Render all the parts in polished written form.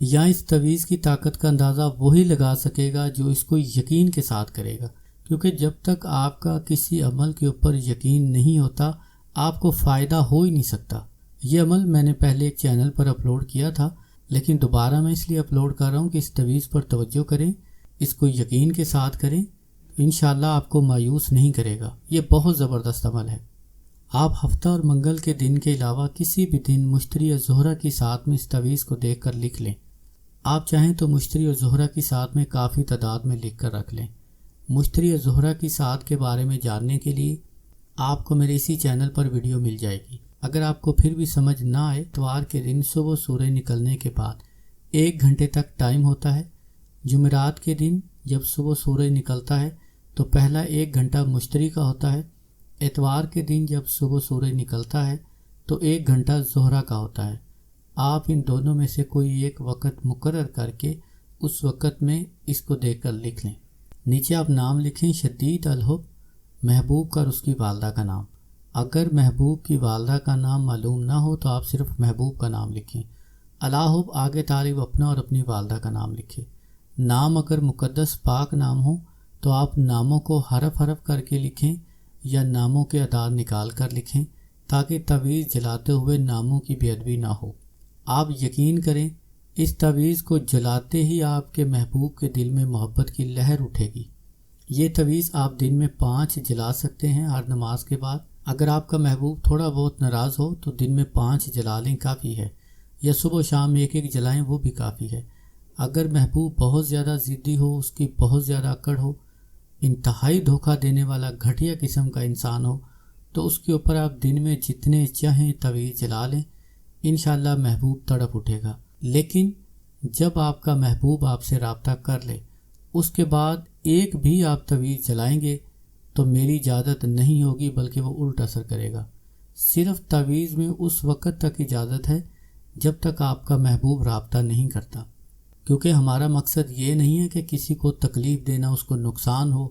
یا اس تویز کی طاقت کا اندازہ وہی لگا سکے گا جو اس کو یقین کے ساتھ کرے گا، کیونکہ جب تک آپ کا کسی عمل کے اوپر یقین نہیں ہوتا آپ کو فائدہ ہو ہی نہیں سکتا۔ یہ عمل میں نے پہلے ایک چینل پر اپلوڈ کیا تھا، لیکن دوبارہ میں اس لیے اپلوڈ کر رہا ہوں کہ اس تویز پر توجہ کریں، اس کو یقین کے ساتھ کریں، انشاءاللہ آپ کو مایوس نہیں کرے گا۔ یہ بہت زبردست عمل ہے۔ آپ ہفتہ اور منگل کے دن کے علاوہ کسی بھی دن مشتری اور زہرہ کی ساتھ میں اس تویز کو دیکھ کر لکھ لیں۔ آپ چاہیں تو مشتری اور زہرہ کی ساتھ میں کافی تعداد میں لکھ کر رکھ لیں۔ مشتری اور زہرہ کی ساتھ کے بارے میں جاننے کے لیے آپ کو میرے اسی چینل پر ویڈیو مل جائے گی۔ اگر آپ کو پھر بھی سمجھ نہ آئے، اتوار کے دن صبح سورج نکلنے کے بعد 1 گھنٹے تک ٹائم ہوتا ہے۔ جمعرات کے دن جب صبح سورج نکلتا ہے تو پہلا 1 گھنٹہ مشتری کا ہوتا ہے۔ اتوار کے دن جب صبح سورج نکلتا ہے تو 1 گھنٹہ زہرہ کا ہوتا ہے۔ آپ ان دونوں میں سے کوئی ایک وقت مقرر کر کے اس وقت میں اس کو دیکھ کر لکھ لیں۔ نیچے آپ نام لکھیں شدید الحب، محبوب کا اور اس کی والدہ کا نام۔ اگر محبوب کی والدہ کا نام معلوم نہ ہو تو آپ صرف محبوب کا نام لکھیں۔ الحب آگے طالب اپنا اور اپنی والدہ کا نام لکھیں۔ نام اگر مقدس پاک نام ہو تو آپ ناموں کو حرف حرف کر کے لکھیں یا ناموں کے اعداد نکال کر لکھیں تاکہ تویز جلاتے ہوئے ناموں کی بے ادبی نہ ہو۔ آپ یقین کریں اس تویز کو جلاتے ہی آپ کے محبوب کے دل میں محبت کی لہر اٹھے گی۔ یہ تویز آپ دن میں 5 جلا سکتے ہیں ہر نماز کے بعد۔ اگر آپ کا محبوب تھوڑا بہت ناراض ہو تو دن میں 5 جلا لیں، کافی ہے، یا صبح و شام 1 جلائیں، وہ بھی کافی ہے۔ اگر محبوب بہت زیادہ ضدی ہو، اس کی بہت زیادہ اکڑ ہو، انتہائی دھوکہ دینے والا گھٹیا قسم کا انسان ہو، تو اس کے اوپر آپ دن میں جتنے چاہیں تویز جلا لیں، انشاءاللہ محبوب تڑپ اٹھے گا۔ لیکن جب آپ کا محبوب آپ سے رابطہ کر لے اس کے بعد ایک بھی آپ تویز جلائیں گے تو میری اجازت نہیں ہوگی، بلکہ وہ الٹ اثر کرے گا۔ صرف تویز میں اس وقت تک اجازت ہے جب تک آپ کا محبوب رابطہ نہیں کرتا، کیونکہ ہمارا مقصد یہ نہیں ہے کہ کسی کو تکلیف دینا، اس کو نقصان ہو،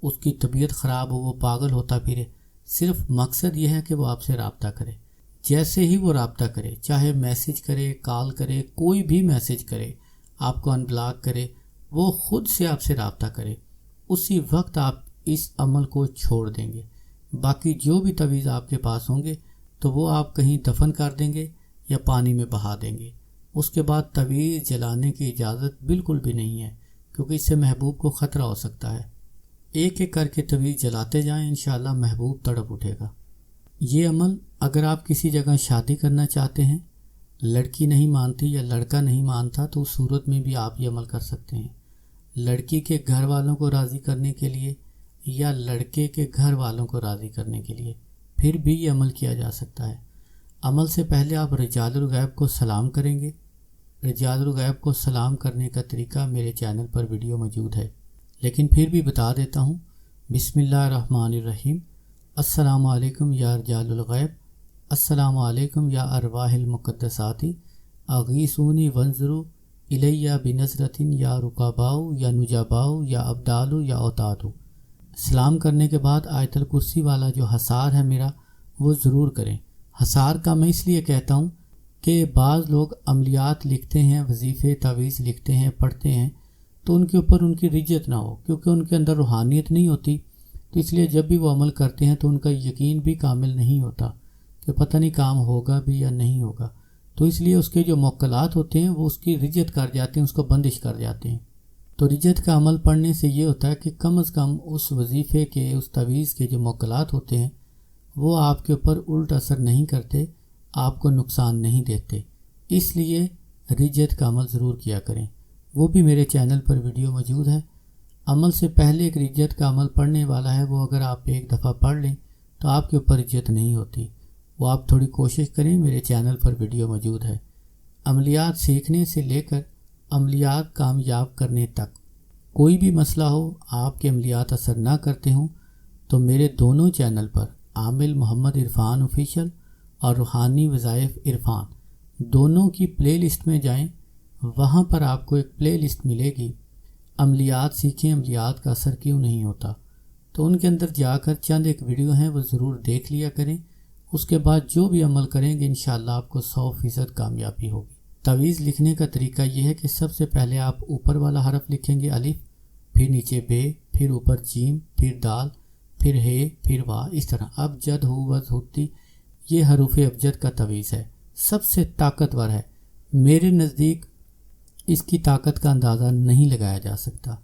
اس کی طبیعت خراب ہو، وہ پاگل ہوتا پھرے۔ صرف مقصد یہ ہے کہ وہ آپ سے رابطہ کرے۔ جیسے ہی وہ رابطہ کرے، چاہے میسج کرے، کال کرے، کوئی بھی میسج کرے، آپ کو ان بلاک کرے، وہ خود سے آپ سے رابطہ کرے، اسی وقت آپ اس عمل کو چھوڑ دیں گے۔ باقی جو بھی تویز آپ کے پاس ہوں گے تو وہ آپ کہیں دفن کر دیں گے یا پانی میں بہا دیں گے۔ اس کے بعد تویز جلانے کی اجازت بالکل بھی نہیں ہے، کیونکہ اس سے محبوب کو خطرہ ہو سکتا ہے۔ ایک ایک کر کے تویز جلاتے جائیں، انشاءاللہ محبوب تڑپ اٹھے گا۔ یہ عمل اگر آپ کسی جگہ شادی کرنا چاہتے ہیں، لڑکی نہیں مانتی یا لڑکا نہیں مانتا، تو اس صورت میں بھی آپ یہ عمل کر سکتے ہیں۔ لڑکی کے گھر والوں کو راضی کرنے کے لیے یا لڑکے کے گھر والوں کو راضی کرنے کے لیے پھر بھی یہ عمل کیا جا سکتا ہے۔ عمل سے پہلے آپ رجال الغیب کو سلام کریں گے۔ رجال الغیب کو سلام کرنے کا طریقہ میرے چینل پر ویڈیو موجود ہے، لیکن پھر بھی بتا دیتا ہوں۔ بسم اللہ الرحمن الرحیم۔ السلام علیکم یا رجال الغیب، السلام علیکم یا ارواح المقدساتی، اغیثونی وانظروا الیہ بنظرۃ یا رکاباؤ یا نجاباؤ یا ابدالو یا اوتادو۔ سلام کرنے کے بعد آیت الکرسی والا جو حصار ہے میرا، وہ ضرور کریں۔ حصار کا میں اس لیے کہتا ہوں کہ بعض لوگ عملیات لکھتے ہیں، وظیفے تعویذ لکھتے ہیں، پڑھتے ہیں، تو ان کے اوپر ان کی رجت نہ ہو، کیونکہ ان کے اندر روحانیت نہیں ہوتی، تو اس لیے جب بھی وہ عمل کرتے ہیں تو ان کا یقین بھی کامل نہیں ہوتا کہ پتہ نہیں کام ہوگا بھی یا نہیں ہوگا، تو اس لیے اس کے جو موکلات ہوتے ہیں وہ اس کی رجت کر جاتے ہیں، اس کو بندش کر جاتے ہیں۔ تو رجت کا عمل پڑھنے سے یہ ہوتا ہے کہ کم از کم اس وظیفے کے، اس تعویذ کے جو موکلات ہوتے ہیں وہ آپ کے اوپر الٹ اثر نہیں کرتے، آپ کو نقصان نہیں دیتے، اس لیے رجت کا عمل ضرور کیا کریں۔ وہ بھی میرے چینل پر ویڈیو موجود ہے۔ عمل سے پہلے ایک رجت کا عمل پڑھنے والا ہے، وہ اگر آپ ایک دفعہ پڑھ لیں تو آپ کے اوپر رجت نہیں ہوتی، وہ آپ تھوڑی کوشش کریں، میرے چینل پر ویڈیو موجود ہے۔ عملیات سیکھنے سے لے کر عملیات کامیاب کرنے تک کوئی بھی مسئلہ ہو، آپ کے عملیات اثر نہ کرتے ہوں، تو میرے دونوں چینل پر عامل محمد عرفان آفیشیل اور روحانی وظائف عرفان دونوں کی پلے لسٹ میں جائیں، وہاں پر آپ کو ایک پلے لسٹ ملے گی، عملیات سیکھیں، عملیات کا اثر کیوں نہیں ہوتا، تو ان کے اندر جا کر چند ایک ویڈیو ہیں وہ ضرور دیکھ لیا کریں۔ اس کے بعد جو بھی عمل کریں گے انشاءاللہ آپ کو 100% کامیابی ہوگی۔ تویز لکھنے کا طریقہ یہ ہے کہ سب سے پہلے آپ اوپر والا حرف لکھیں گے الف، پھر نیچے بے، پھر اوپر جیم، پھر دال، پھر ہے، پھر وا، اس طرح ابجد، ہو، وز، ہوتی، یہ حروف ابجد کا تویز ہے، سب سے طاقتور ہے۔ میرے نزدیک اس کی طاقت کا اندازہ نہیں لگایا جا سکتا۔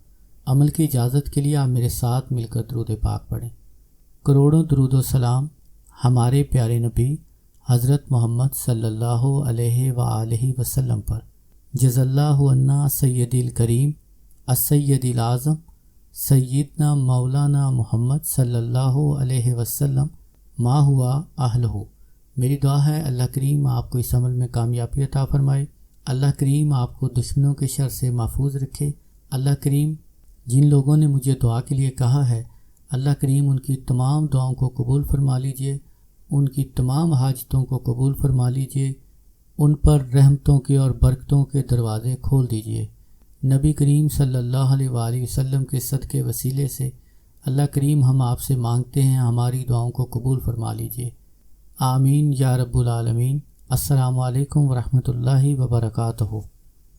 عمل کی اجازت کے لیے آپ میرے ساتھ مل کر درود پاک پڑھیں۔ کروڑوں درود و سلام ہمارے پیارے نبی حضرت محمد صلی اللہ علیہ وآلہ وسلم پر۔ جز اللہ عنا سید الکریم السید الاعظم سیدنا مولانا محمد صلی اللہ علیہ وسلم ما ہوا اہلہ۔ میری دعا ہے اللہ کریم آپ کو اس عمل میں کامیابی عطا فرمائے، اللہ کریم آپ کو دشمنوں کے شر سے محفوظ رکھے، اللہ کریم جن لوگوں نے مجھے دعا کے لیے کہا ہے اللہ کریم ان کی تمام دعاؤں کو قبول فرما لیجئے، ان کی تمام حاجتوں کو قبول فرما لیجئے، ان پر رحمتوں کے اور برکتوں کے دروازے کھول دیجئے۔ نبی کریم صلی اللہ علیہ وآلہ وسلم کے صدقے وسیلے سے اللہ کریم ہم آپ سے مانگتے ہیں ہماری دعاؤں کو قبول فرما لیجئے، آمین یا رب العالمین۔ السلام علیکم ورحمۃ اللہ وبرکاتہ۔